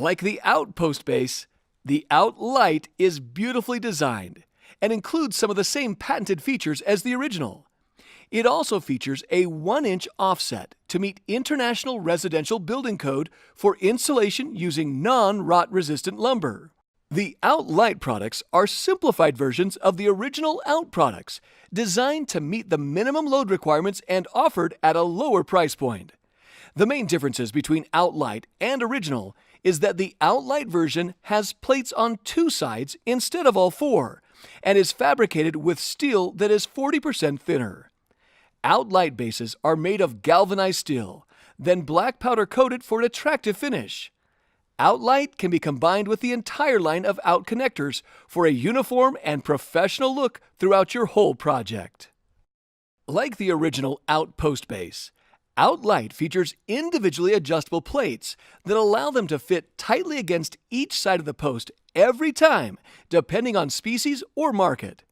Like the OWT Post base, the OWT Lite is beautifully designed and includes some of the same patented features as the original. It also features a 1-inch offset to meet International Residential Building Code for insulation using non-rot resistant lumber. The OWT Lite products are simplified versions of the original OWT products, designed to meet the minimum load requirements and offered at a lower price point. The main differences between OWT Lite and original is that the OWT Lite version has plates on 2 sides instead of all 4, and is fabricated with steel that is 40% thinner. OWT Lite bases are made of galvanized steel, then black powder coated for an attractive finish. OWT Lite can be combined with the entire line of OWT connectors for a uniform and professional look throughout your whole project. Like the original OWT Post base, OWT Lite features individually adjustable plates that allow them to fit tightly against each side of the post every time, depending on species or market.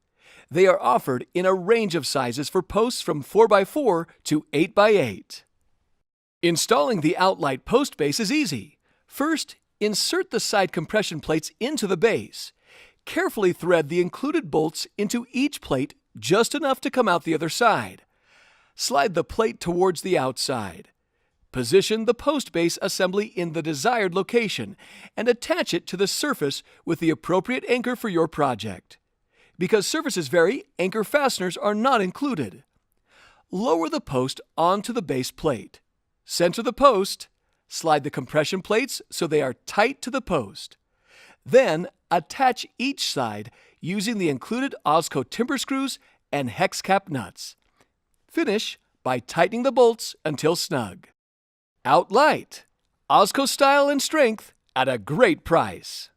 They are offered in a range of sizes for posts from 4x4 to 8x8. Installing the OWT Lite post base is easy. First, insert the side compression plates into the base. Carefully thread the included bolts into each plate just enough to come out the other side. Slide the plate towards the outside. Position the post base assembly in the desired location and attach it to the surface with the appropriate anchor for your project. Because surfaces vary, anchor fasteners are not included. Lower the post onto the base plate. Center the post. Slide the compression plates so they are tight to the post. Then attach each side using the included OZCO timber screws and hex cap nuts. Finish by tightening the bolts until snug. OWT Lite, OZCO style and strength at a great price.